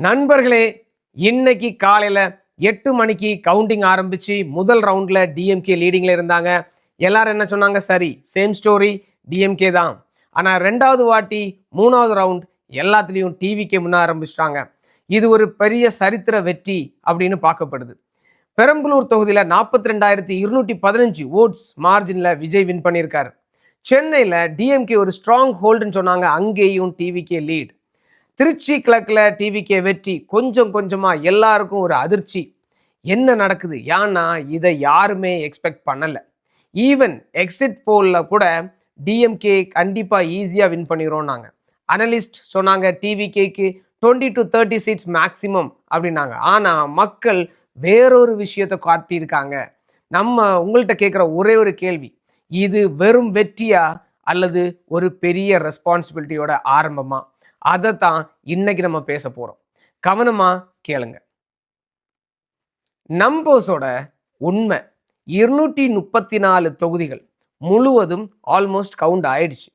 நண்பர்களே, இன்னைக்கு காலையில 8 மணிக்கு கவுண்டிங் ஆரம்பிச்சு முதல் ரவுண்ட்ல டிஎம்கே லீடிங்ல இருந்தாங்க. எல்லாரும் என்ன சொன்னாங்க? சரி, சேம் ஸ்டோரி, டிஎம்கே தான். ஆனா 2வது வாட்டி 3வது ரவுண்ட் எல்லாத்துலேயும் டிவிகே முன்ன ஆரம்பிச்சிட்டாங்க. இது ஒரு பெரிய சரித்திர வெற்றி அப்படின்னு பார்க்கப்படுது. பெரம்பலூர் தொகுதியில் 42,215 ஓட்ஸ் மார்ஜின்ல விஜய் வின் பண்ணியிருக்காரு. சென்னையில் டிஎம்கே ஒரு ஸ்ட்ராங் ஹோல்டுன்னு சொன்னாங்க, அங்கேயும் டிவிகே லீட். திருச்சி கிழக்கில் டிவிகே வெற்றி. கொஞ்சம் கொஞ்சமாக எல்லாருக்கும் ஒரு அதிர்ச்சி, என்ன நடக்குது? ஏன்னா இதை யாருமே எக்ஸ்பெக்ட் பண்ணலை. ஈவன் எக்ஸிட் போலில் கூட டிஎம்கே கண்டிப்பாக ஈஸியாக வின் பண்ணிடும்னாங்க. அனலிஸ்ட் சொன்னாங்க டிவிகேக்கு 20 to 30 சீட்ஸ் மேக்சிமம் அப்படின்னாங்க. ஆனால் மக்கள் வேறொரு விஷயத்தை காட்டியிருக்காங்க. நம்ம உங்கள்கிட்ட கேட்குற ஒரே ஒரு கேள்வி, இது வெறும் வெற்றியா அல்லது ஒரு பெரிய ரெஸ்பான்சிபிலிட்டியோட ஆரம்பமா? அதை தான் இன்னைக்கு நம்ம பேச போறோம். கவனமா கேளுங்க. நம்பர்ஸோட உண்மை 234 தொகுதிகள் முழுவதும் ஆல்மோஸ்ட் கவுண்ட் ஆயிடுச்சு.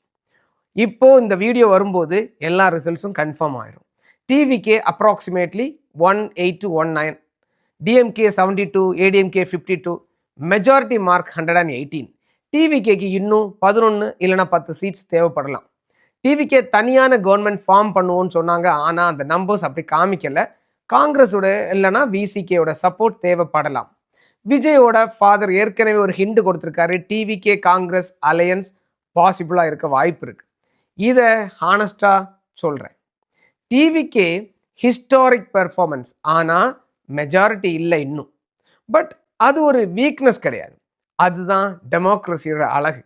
இப்போ இந்த வீடியோ வரும்போது எல்லா ரிசல்ட்ஸும் கன்ஃபார்ம் ஆயிரும். TVK approximately 18 to 19, DMK 72, ADMK 52, majority mark 118. டிவிகேக்கு இன்னும் 11 இல்லைனா 10 சீட்ஸ் தேவைப்படலாம். டிவிகே தனியான கவர்மெண்ட் ஃபார்ம் பண்ணுவோன்னு சொன்னாங்க, ஆனால் அந்த நம்பர்ஸ் அப்படி காமிக்கல. காங்கிரஸோட இல்லைனா விசிகேயோட சப்போர்ட் தேவைப்படலாம். விஜயோட ஃபாதர் ஏற்கனவே ஒரு ஹிண்ட் கொடுத்துருக்காரு, டிவிகே காங்கிரஸ் அலையன்ஸ் பாசிபிளாக இருக்க வாய்ப்பு இருக்கு. இதை ஹானஸ்டாக சொல்கிறேன். டிவிகே ஹிஸ்டாரிக் பெர்ஃபார்மன்ஸ், ஆனால் மெஜாரிட்டி இல்லை இன்னும். பட் அது ஒரு வீக்னஸ் கிடையாது, அதுதான் டெமோக்ரஸியோட அழகு.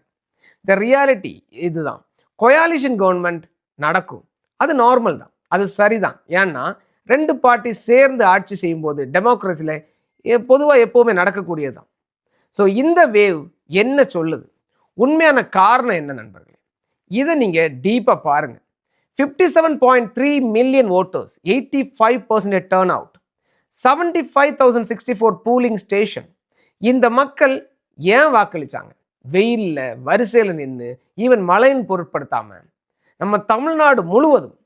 த ரியாலிட்டி இதுதான். கொயாலிஷன் கவர்மெண்ட் நடக்கும், அது நார்மல் தான், அது சரிதான். ஏன்னா 2 பார்ட்டி சேர்ந்து ஆட்சி செய்யும்போது டெமோக்ரஸியில் பொதுவாக எப்போவுமே நடக்கக்கூடியது தான். ஸோ இந்த வேவ் என்ன சொல்லுது? உண்மையான காரணம் என்ன நண்பர்களே? இதை நீங்கள் டீப்பாக பாருங்கள். 57.3 million voters, 85% turn out, 75,064 pooling station. இந்த மக்கள் ஏன் வாக்களிச்சாங்க? வெயிலில் வரிசையில் நின்று, ஈவன் மழைன்னு பொருட்படுத்தாமல் நம்ம தமிழ்நாடு முழுவதும்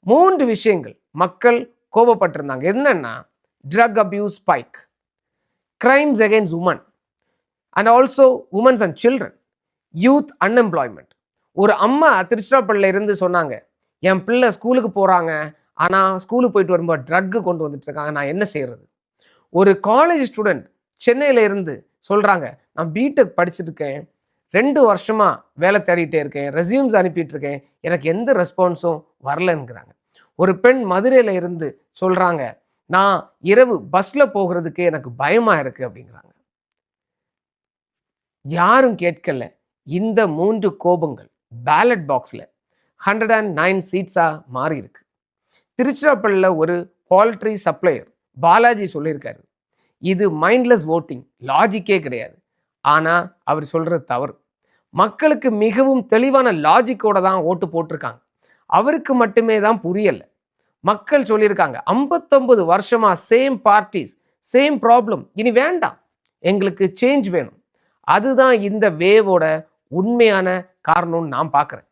3 விஷயங்கள் மக்கள் கோபப்பட்டிருந்தாங்க. என்னன்னா, drug abuse spike, crimes against women and also women's and children, youth unemployment. ஒரு அம்மா திருச்சிராப்பள்ளியில் இருந்து சொன்னாங்க, என் பிள்ளை ஸ்கூலுக்கு போகிறாங்க, ஆனால் ஸ்கூலுக்கு போயிட்டு வரும்போது ட்ரக்கு கொண்டு வந்துட்டு இருக்காங்க, நான் என்ன செய்கிறது? ஒரு காலேஜ் ஸ்டூடெண்ட் சென்னையில் இருந்து சொல்கிறாங்க, நான் பிடெக் படிச்சுட்டு இருக்கேன், 2 வருஷமாக வேலை தேடிட்டே இருக்கேன், ரெஸ்யூம்ஸ் அனுப்பிட்டு இருக்கேன், எனக்கு எந்த ரெஸ்பான்ஸும் வரலங்கிறாங்க. ஒரு பெண் மதுரையில் இருந்து சொல்கிறாங்க, நான் இரவு பஸ்ஸில் போகிறதுக்கு எனக்கு பயமாக இருக்குது அப்படிங்கிறாங்க. யாரும் கேட்கல. இந்த 3 கோபங்கள் பேலட் பாக்ஸில் 109 சீட்ஸாக மாறி இருக்கு. திருச்சிராப்பள்ளியில் ஒரு பால்ட்ரி சப்ளையர் பாலாஜி சொல்லியிருக்காரு, இது மைண்ட்லெஸ் ஓட்டிங், லாஜிக்கே கிடையாது. ஆனால் அவர் சொல்கிறது தவறு. மக்களுக்கு மிகவும் தெளிவான லாஜிக்கோட தான் ஓட்டு போட்டிருக்காங்க. அவருக்கு மட்டுமே தான் புரியலை. மக்கள் சொல்லியிருக்காங்க, 59 வருஷமா சேம் பார்ட்டிஸ், சேம் ப்ராப்ளம், இனி வேண்டாம், எங்களுக்கு சேஞ்ச் வேணும். அதுதான் இந்த வேவோட உண்மையான காரணம்னு நான் பார்க்குறேன்.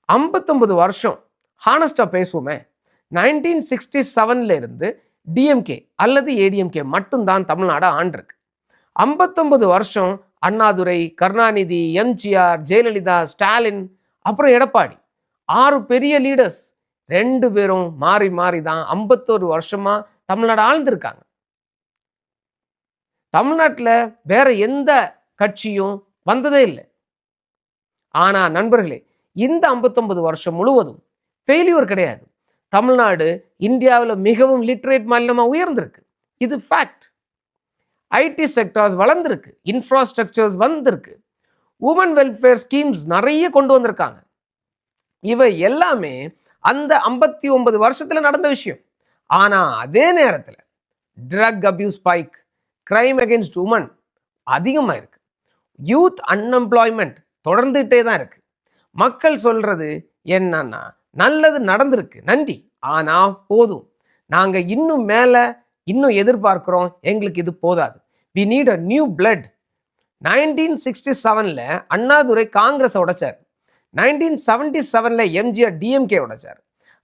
59 வருஷம் ஹானஸ்டாக பேசுவோமே, 1967 இருந்து டிஎம்கே அல்லது ஏடிஎம்கே மட்டும்தான் தமிழ்நாடு ஆண்டிருக்கு. 59 வருஷம் அண்ணாதுரை, கருணாநிதி, எம்ஜிஆர், ஜெயலலிதா, ஸ்டாலின், அப்புறம் எடப்பாடி, 6 பெரிய லீடர்ஸ், 2 பேரும் மாறி மாறி தான் 51 வருஷமா தமிழ்நாடு ஆழ்ந்திருக்காங்க. தமிழ்நாட்டில் வேற எந்த கட்சியும் வந்ததே இல்லை. ஆனா நண்பர்களே, இந்த 59 வருஷம் முழுவதும் ஃபெயிலியூர் கிடையாது. தமிழ்நாடு இந்தியாவில் மிகவும் லிட்ரேட் மாநிலமாக உயர்ந்திருக்கு, இது ஃபேக்ட். ஐடி செக்டார்ஸ் வளர்ந்துருக்கு, இன்ஃப்ராஸ்ட்ரக்சர்ஸ் வந்திருக்கு, உமன் வெல்ஃபேர் ஸ்கீம்ஸ் நிறைய கொண்டு வந்திருக்காங்க. இவை எல்லாமே அந்த 59 வருஷத்துல நடந்த விஷயம். ஆனா அதே நேரத்தில் drug abuse spike, crime against women அதிகமாக இருக்கு. யூத் அன்எம்ப்ளாய்மெண்ட் தொடர்ந்துகிட்டே தான் இருக்கு. மக்கள் சொல்றது என்னன்னா, நல்லது நடந்திருக்கு, நன்றி, ஆனா போதும், நாங்க இன்னும் மேலே இன்னும் எதிர்பார்க்கிறோம், எங்களுக்கு இது போதாது, we need a new blood. 1967 Annadurai Congress உடைச்சார், 1977 எம்ஜிஆர் டிஎம்கே உடைச்சார்,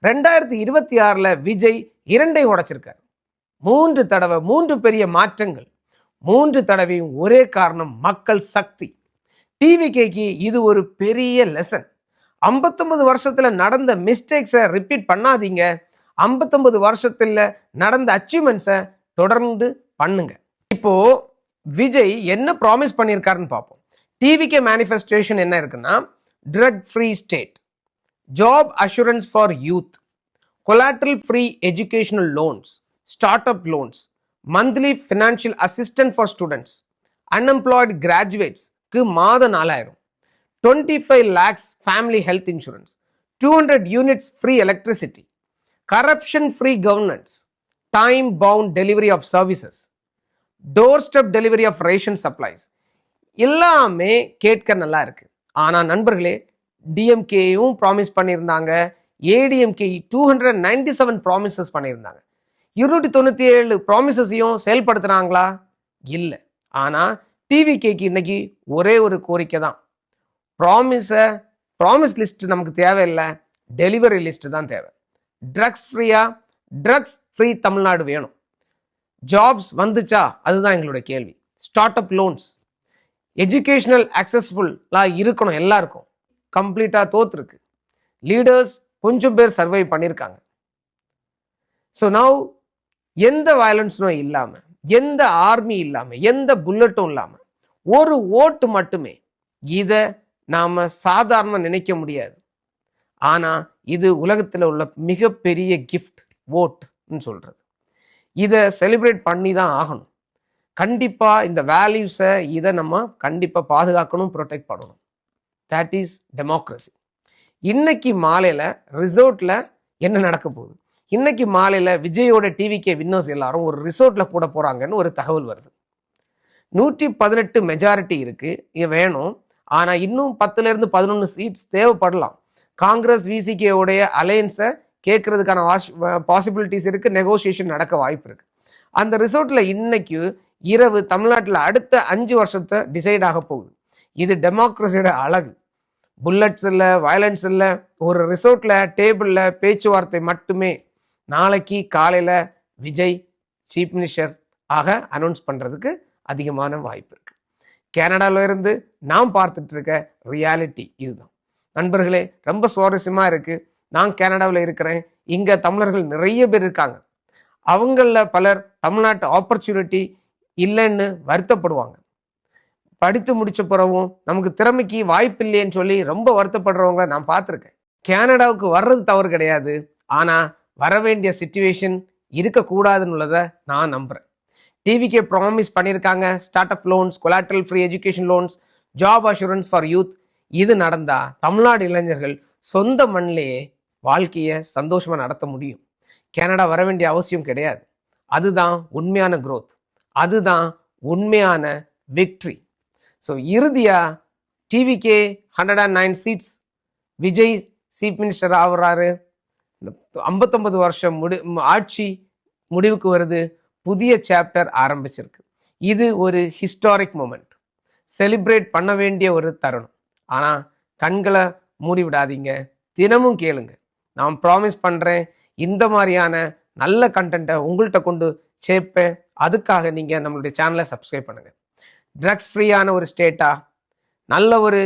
2026ல் விஜய் 2ஐ உடைச்சிருக்காரு. 3 தடவை 3 பெரிய மாற்றங்கள். 3 தடவையும் ஒரே காரணம், மக்கள் சக்தி. டிவிகேக்கு இது ஒரு பெரிய லெசன். 59 வருஷத்துல நடந்த மிஸ்டேக்ஸை ரிப்பீட் பண்ணாதீங்க. 59 வருஷத்துல நடந்த அச்சீவ்மெண்ட்ஸை தொடர்ந்து பண்ணுங்க. இப்போ விஜய் என்ன ப்ராமிஸ் பண்ணியிருக்காருன்னு பார்ப்போம். டிவிகே மேனிஃபெஸ்டேஷன் என்ன இருக்குன்னா, drug free state, job assurance for youth, collateral free educational loans, start up loans, monthly financial assistant for students, unemployed கிராஜுவேட்ஸ்க்கு மாதம் 4000, 25 lakhs family health insurance, 200 units free electricity, corruption free governance, time bound delivery of services, door step delivery of ration supplies. எல்லாமே கேட்க நல்லா இருக்கு. ஆனால் நண்பர்களே, டிஎம்கேயும் promise பண்ணியிருந்தாங்க, ADMK 297 promises பண்ணியிருந்தாங்க. 297 ப்ராமிசஸையும் செயல்படுத்துனாங்களா? இல்லை. ஆனால் டிவிகேக்கு இன்னைக்கு ஒரே ஒரு கோரிக்கை தான். ப்ராமிஸ் லிஸ்ட் நமக்கு தேவையில்லை, டெலிவரி லிஸ்ட் தான் தேவை. ட்ரக்ஸ் ஃப்ரீ தமிழ்நாடு வேணும். ஜாப்ஸ் வந்துச்சா? அதுதான் எங்களுடைய கேள்வி. ஸ்டார்ட் அப் லோன்ஸ், எஜுகேஷனல் அக்சஸ்ஃபுல்லாக இருக்கணும் எல்லாருக்கும். கம்ப்ளீட்டாக தோத்துருக்கு. லீடர்ஸ் கொஞ்சம் பேர் சர்வை பண்ணியிருக்காங்க. ஸோ நவ் எந்த வயலன்ஸும் இல்லாமல், எந்த ஆர்மி இல்லாமல், எந்த புல்லட்டும் இல்லாமல், ஒரு ஓட்டு மட்டுமே. இதை நாம் சாதாரண நினைக்க முடியாது. ஆனால் இது உலகத்தில் உள்ள மிகப்பெரிய கிஃப்ட், ஓட்டுன்னு சொல்கிறது. இதை செலிப்ரேட் பண்ணி தான் ஆகணும். கண்டிப்பாக இந்த வேல்யூஸை இதை நம்ம கண்டிப்பாக பாதுகாக்கணும், ப்ரொடெக்ட் பண்ணணும். That is democracy. இன்னைக்கு மாலையில் ரிசோர்ட்டில் என்ன நடக்க போகுது? இன்னைக்கு மாலையில் விஜயோட டிவிகே வின்னர்ஸ் எல்லாரும் ஒரு ரிசோர்ட்டில் கூட போகிறாங்கன்னு ஒரு தகவல் வருது. 118 மெஜாரிட்டி இருக்குது, இது வேணும். ஆனால் இன்னும் 10லேருந்து 11 சீட்ஸ் தேவைப்படலாம். காங்கிரஸ் விசிகேவுடைய அலையன்ஸை கேட்கறதுக்கான பாசிபிலிட்டிஸ் இருக்குது, நெகோசியேஷன் நடக்க வாய்ப்பு இருக்குது. அந்த ரிசோர்ட்டில் இன்னைக்கு இரவு தமிழ்நாட்டில் அடுத்த 5 வருஷத்தை டிசைட் ஆக போகுது. இது டெமோக்ரஸியோட அழகு. புல்லட்ஸ் இல்லை, வயலன்ஸ் இல்லை, ஒரு ரிசோர்ட்டில் டேபிளில் பேச்சுவார்த்தை மட்டுமே. நாளைக்கு காலையில் விஜய் சீஃப் மினிஸ்டர் ஆக அனௌன்ஸ் பண்ணுறதுக்கு அதிகமான வாய்ப்பு இருக்குது. கனடாவில் இருந்து நாம் பார்த்துட்டு இருக்க ரியாலிட்டி இதுதான். நண்பர்களே, ரொம்ப சுவாரஸ்யமாக இருக்குது. நான் கனடாவில் இருக்கிறேன். இங்கே தமிழர்கள் நிறைய பேர் இருக்காங்க. அவங்களில் பலர் தமிழ்நாட்டு ஆப்பர்ச்சுனிட்டி இல்லைன்னு வருத்தப்படுவாங்க. படித்து முடிச்ச பிறகும் நமக்கு திறமைக்கு வாய்ப்பு இல்லைன்னு சொல்லி ரொம்ப வருத்தப்படுறவங்க நான் பார்த்துருக்கேன். கனடாவுக்கு வர்றது தவறு கிடையாது, ஆனால் வர வேண்டிய சிச்சுவேஷன் இருக்கக்கூடாதுன்னு உள்ளதை நான் நம்புகிறேன். டிவிகே ப்ராமிஸ் பண்ணியிருக்காங்க, start up loans, collateral free education loans, job assurance for youth. இது நடந்தால் தமிழ்நாடு இளைஞர்கள் சொந்த மண்ணிலேயே வாழ்க்கையை சந்தோஷமாக நடத்த முடியும். கனடா வர வேண்டிய அவசியம் கிடையாது. அதுதான் உண்மையான growth, அதுதான் உண்மையான விக்ட்ரி. ஸோ இறுதியாக TVK 109 seats, Vijay chief minister ஆகுறாரு. 59 வருஷம் ஆட்சி முடிவுக்கு வருது. புதிய சாப்டர் ஆரம்பிச்சிருக்கு. இது ஒரு ஹிஸ்டாரிக் மூமெண்ட், செலிப்ரேட் பண்ண வேண்டிய ஒரு தருணம். ஆனால் கண்களை மூடி விடாதீங்க, தினமும் கேளுங்க. நான் ப்ராமிஸ் பண்ணுறேன், இந்த மாதிரியான நல்ல கண்டென்ட்டை உங்கள்கிட்ட கொண்டு சேர்ப்பேன். அதுக்காக நீங்கள் நம்மளுடைய சேனலை சப்ஸ்கிரைப் பண்ணுங்கள். ட்ரக்ஸ் ஃப்ரீயான ஒரு ஸ்டேட்டாக, நல்ல ஒரு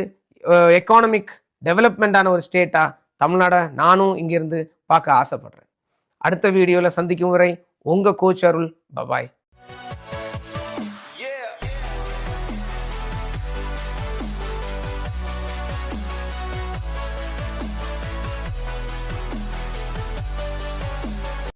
எக்கானமிக் டெவலப்மெண்ட்டான ஒரு ஸ்டேட்டாக தமிழ்நாடை நானும் இங்கேருந்து பார்க்க ஆசைப்படுறேன். அடுத்த வீடியோவில் சந்திக்கும் வரை உங்கள் கோச் அருள். பபாய்.